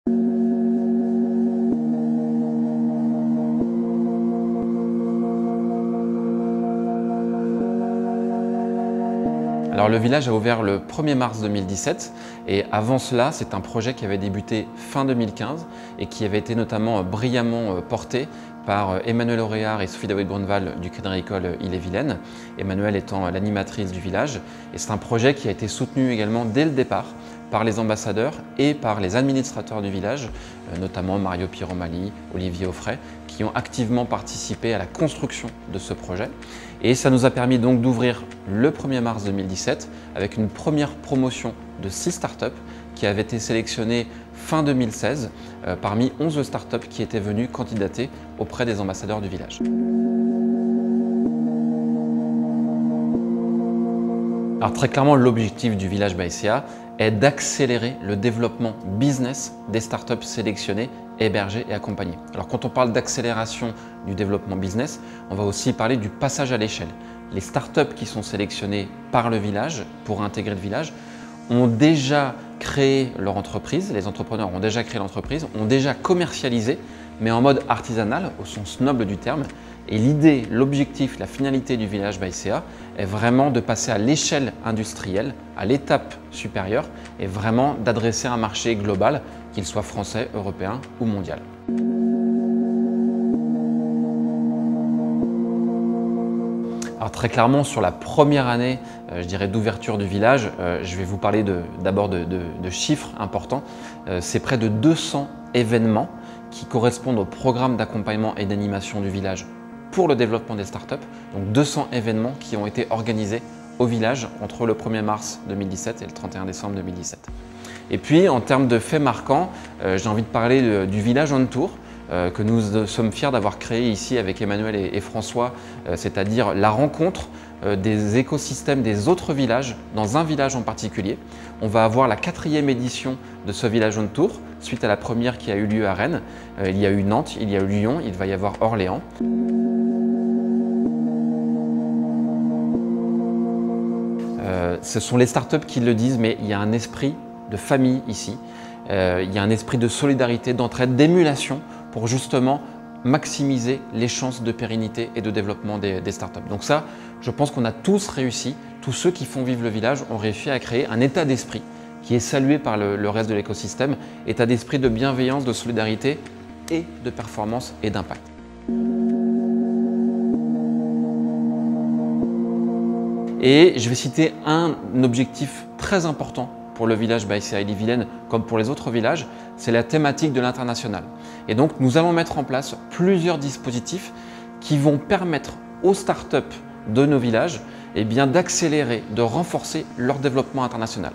Alors le village a ouvert le 1er mars 2017 et avant cela, c'est un projet qui avait débuté fin 2015 et qui avait été notamment brillamment porté par Emmanuelle Auréard et Sophie David-Grunewald du Crédit Agricole Ille-et-Vilaine, Emmanuelle étant l'animatrice du village. Et c'est un projet qui a été soutenu également dès le départ par les ambassadeurs et par les administrateurs du village, notamment Mario Piromali, Olivier Offray, qui ont activement participé à la construction de ce projet. Et ça nous a permis donc d'ouvrir le 1er mars 2017 avec une première promotion de 6 startups qui avaient été sélectionnées fin 2016 parmi 11 startups qui étaient venues candidater auprès des ambassadeurs du village. Alors très clairement, l'objectif du Village by SCA est d'accélérer le développement business des startups sélectionnées, hébergées et accompagnées. Alors quand on parle d'accélération du développement business, on va aussi parler du passage à l'échelle. Les startups qui sont sélectionnées par le village pour intégrer le village ont déjà créé leur entreprise, les entrepreneurs ont déjà créé l'entreprise, ont déjà commercialisé, mais en mode artisanal au sens noble du terme. Et l'idée, l'objectif, la finalité du Village by SCA est vraiment de passer à l'échelle industrielle, à l'étape supérieure et vraiment d'adresser un marché global, qu'il soit français, européen ou mondial. Alors très clairement, sur la première année, je dirais d'ouverture du village, je vais vous parler d'abord de chiffres importants. C'est près de 200 événements qui correspondent au programme d'accompagnement et d'animation du village pour le développement des startups. Donc 200 événements qui ont été organisés au village entre le 1er mars 2017 et le 31 décembre 2017. Et puis en termes de faits marquants, j'ai envie de parler du village on tour que nous sommes fiers d'avoir créé ici avec Emmanuelle et François, c'est-à-dire la rencontre des écosystèmes des autres villages dans un village en particulier. On va avoir la 4e édition de ce village on tour, suite à la première qui a eu lieu à Rennes. Il y a eu Nantes, il y a eu Lyon, il va y avoir Orléans. Ce sont les startups qui le disent, mais il y a un esprit de famille ici. Il y a un esprit de solidarité, d'entraide, d'émulation pour justement maximiser les chances de pérennité et de développement des startups. Donc ça, je pense qu'on a tous réussi, tous ceux qui font vivre le village ont réussi à créer un état d'esprit qui est salué par le reste de l'écosystème, état d'esprit de bienveillance, de solidarité et de performance et d'impact. Et je vais citer un objectif très important pour le Village by SCA Ille-et-Vilaine comme pour les autres villages, c'est la thématique de l'international. Et donc nous allons mettre en place plusieurs dispositifs qui vont permettre aux startups de nos villages d'accélérer, de renforcer leur développement international.